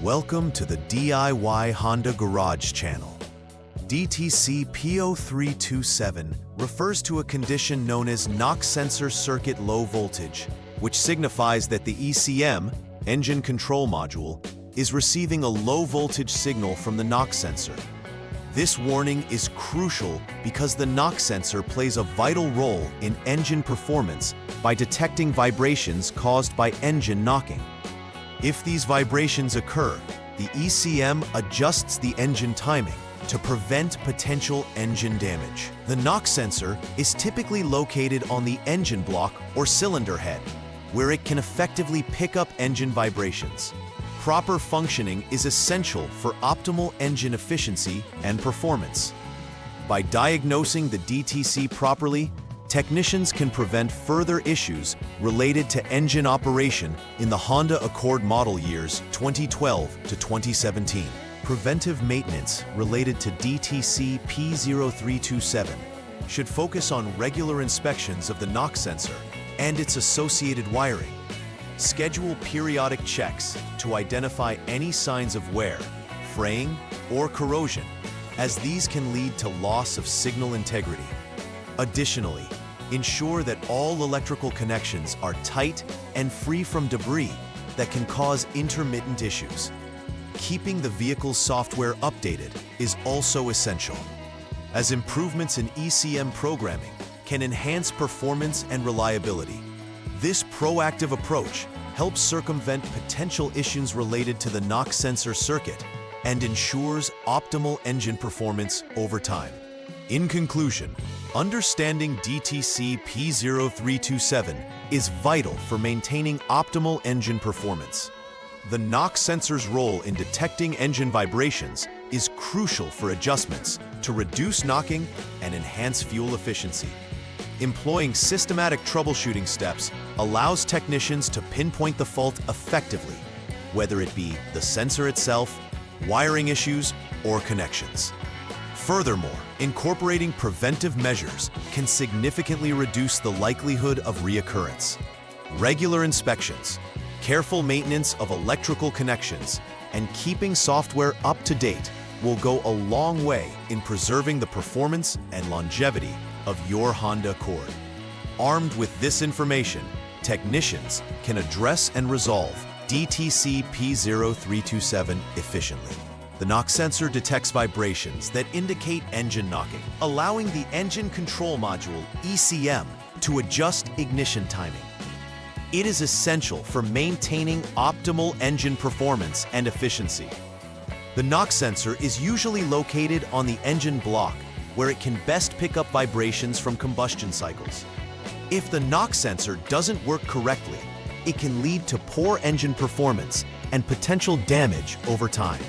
Welcome to the DIY Honda Garage channel. DTC P0327 refers to a condition known as knock sensor circuit low voltage, which signifies that the ECM, engine control module, is receiving a low voltage signal from the knock sensor. This warning is crucial because the knock sensor plays a vital role in engine performance by detecting vibrations caused by engine knocking. If these vibrations occur, the ECM adjusts the engine timing to prevent potential engine damage. The knock sensor is typically located on the engine block or cylinder head, where it can effectively pick up engine vibrations. Proper functioning is essential for optimal engine efficiency and performance. By diagnosing the DTC properly, technicians can prevent further issues related to engine operation in the Honda Accord model years 2012 to 2017. Preventive maintenance related to DTC P0327 should focus on regular inspections of the knock sensor and its associated wiring. Schedule periodic checks to identify any signs of wear, fraying, or corrosion, as these can lead to loss of signal integrity. Additionally, ensure that all electrical connections are tight and free from debris that can cause intermittent issues. Keeping the vehicle's software updated is also essential, as improvements in ECM programming can enhance performance and reliability. This proactive approach helps circumvent potential issues related to the knock sensor circuit and ensures optimal engine performance over time. In conclusion, understanding DTC P0327 is vital for maintaining optimal engine performance. The knock sensor's role in detecting engine vibrations is crucial for adjustments to reduce knocking and enhance fuel efficiency. Employing systematic troubleshooting steps allows technicians to pinpoint the fault effectively, whether it be the sensor itself, wiring issues, or connections. Furthermore, incorporating preventive measures can significantly reduce the likelihood of reoccurrence. Regular inspections, careful maintenance of electrical connections, and keeping software up to date will go a long way in preserving the performance and longevity of your Honda Accord. Armed with this information, technicians can address and resolve DTC P0327 efficiently. The knock sensor detects vibrations that indicate engine knocking, allowing the engine control module, ECM, to adjust ignition timing. It is essential for maintaining optimal engine performance and efficiency. The knock sensor is usually located on the engine block, where it can best pick up vibrations from combustion cycles. If the knock sensor doesn't work correctly, it can lead to poor engine performance and potential damage over time.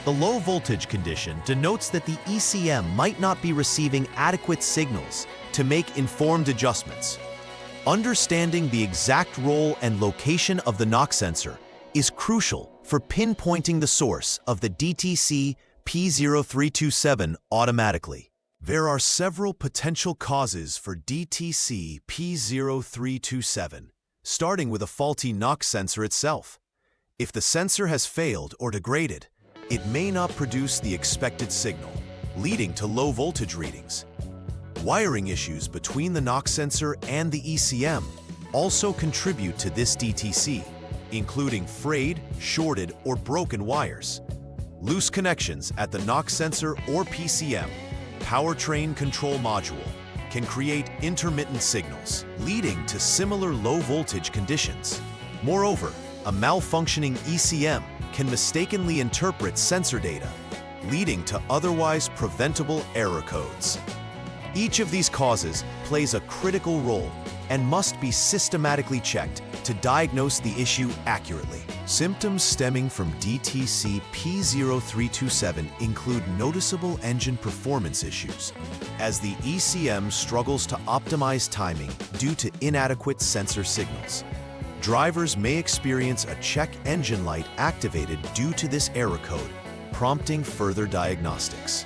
The low voltage condition denotes that the ECM might not be receiving adequate signals to make informed adjustments. Understanding the exact role and location of the knock sensor is crucial for pinpointing the source of the DTC P0327 automatically. There are several potential causes for DTC P0327, starting with a faulty knock sensor itself. If the sensor has failed or degraded, it may not produce the expected signal, leading to low voltage readings. Wiring issues between the knock sensor and the ECM also contribute to this DTC, including frayed, shorted, or broken wires. Loose connections at the knock sensor or PCM, powertrain control module, can create intermittent signals, leading to similar low voltage conditions. Moreover, a malfunctioning ECM can mistakenly interpret sensor data, leading to otherwise preventable error codes. Each of these causes plays a critical role and must be systematically checked to diagnose the issue accurately. Symptoms stemming from DTC P0327 include noticeable engine performance issues, as the ECM struggles to optimize timing due to inadequate sensor signals. Drivers may experience a check engine light activated due to this error code, prompting further diagnostics.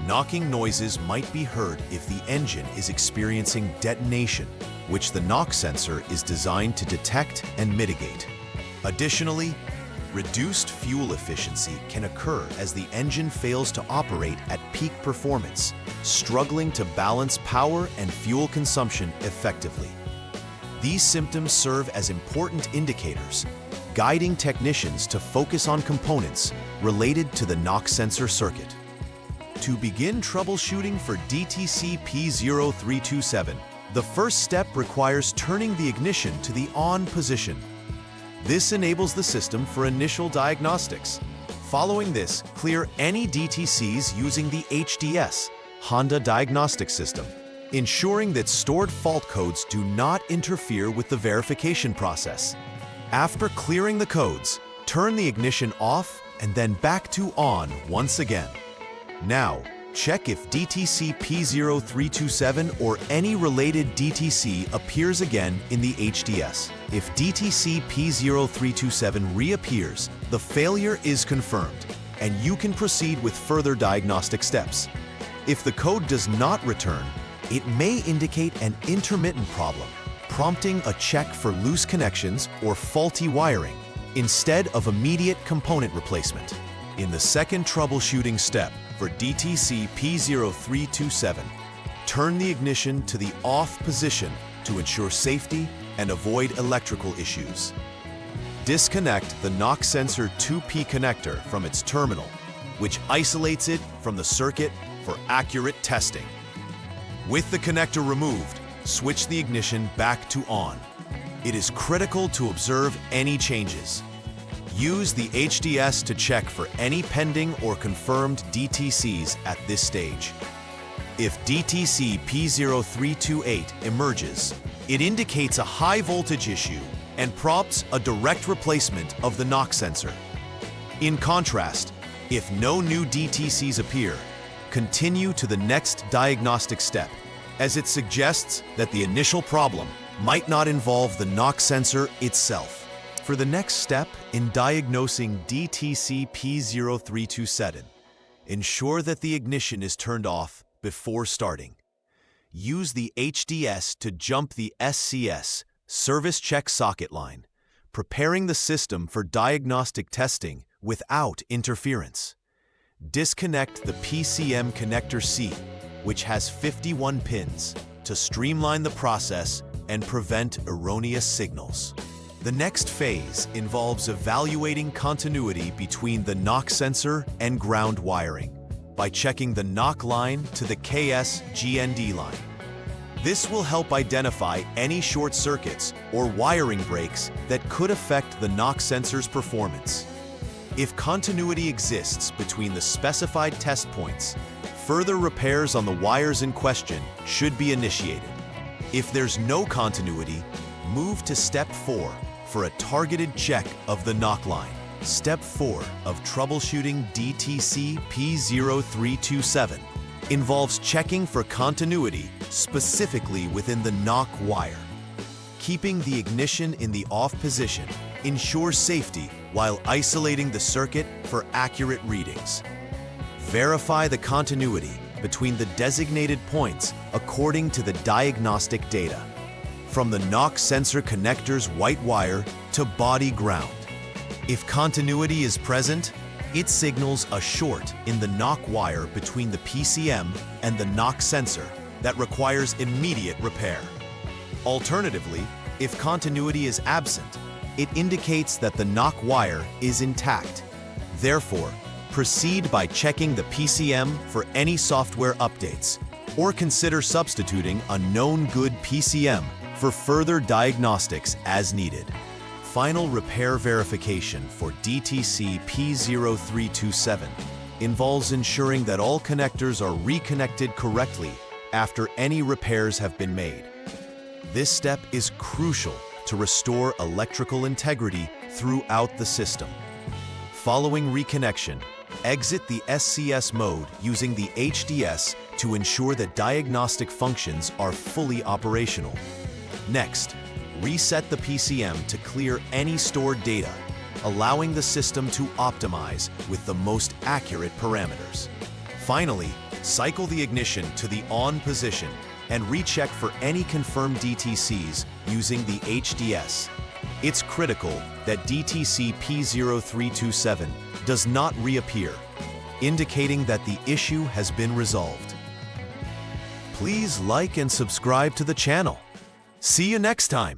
Knocking noises might be heard if the engine is experiencing detonation, which the knock sensor is designed to detect and mitigate. Additionally, Reduced fuel efficiency can occur as the engine fails to operate at peak performance, struggling to balance power and fuel consumption effectively. These symptoms serve as important indicators, guiding technicians to focus on components related to the knock sensor circuit. To begin troubleshooting for DTC P0327, the first step requires turning the ignition to the on position. This enables the system for initial diagnostics. Following this, clear any DTCs using the HDS, Honda Diagnostic System, ensuring that stored fault codes do not interfere with the verification process. After clearing the codes, turn the ignition off and then back to on once again. Now, check if DTC P0327 or any related DTC appears again in the HDS. If DTC P0327 reappears, the failure is confirmed, and you can proceed with further diagnostic steps. If the code does not return, it may indicate an intermittent problem, prompting a check for loose connections or faulty wiring, instead of immediate component replacement. In the second troubleshooting step, for DTC P0327, turn the ignition to the off position to ensure safety and avoid electrical issues. Disconnect the knock sensor 2P connector from its terminal, which isolates it from the circuit for accurate testing. With the connector removed, switch the ignition back to on. It is critical to observe any changes. Use the HDS to check for any pending or confirmed DTCs at this stage. If DTC P0328 emerges, it indicates a high voltage issue and prompts a direct replacement of the knock sensor. In contrast, if no new DTCs appear, continue to the next diagnostic step, as it suggests that the initial problem might not involve the knock sensor itself. For the next step in diagnosing DTC P0327, ensure that the ignition is turned off before starting. Use the HDS to jump the SCS, Service Check Socket line, preparing the system for diagnostic testing without interference. Disconnect the PCM connector C, which has 51 pins, to streamline the process and prevent erroneous signals. The next phase involves evaluating continuity between the knock sensor and ground wiring by checking the knock line to the KS-GND line. This will help identify any short circuits or wiring breaks that could affect the knock sensor's performance. If continuity exists between the specified test points, further repairs on the wires in question should be initiated. If there's no continuity, move to Step 4 for a targeted check of the knock line. Step 4 of troubleshooting DTC P0327 involves checking for continuity specifically within the knock wire. Keeping the ignition in the off position ensures safety while isolating the circuit for accurate readings. Verify the continuity between the designated points according to the diagnostic data, from the knock sensor connector's white wire to body ground. If continuity is present, it signals a short in the knock wire between the PCM and the knock sensor that requires immediate repair. Alternatively, if continuity is absent, it indicates that the knock wire is intact. Therefore, proceed by checking the PCM for any software updates, or consider substituting a known good PCM for further diagnostics as needed. Final repair verification for DTC P0327 involves ensuring that all connectors are reconnected correctly after any repairs have been made. This step is crucial to restore electrical integrity throughout the system. Following reconnection, exit the SCS mode using the HDS to ensure that diagnostic functions are fully operational. Next, reset the PCM to clear any stored data, allowing the system to optimize with the most accurate parameters. Finally, cycle the ignition to the on position and recheck for any confirmed DTCs using the HDS. It's critical that DTC P0327 does not reappear, indicating that the issue has been resolved. Please like and subscribe to the channel. See you next time.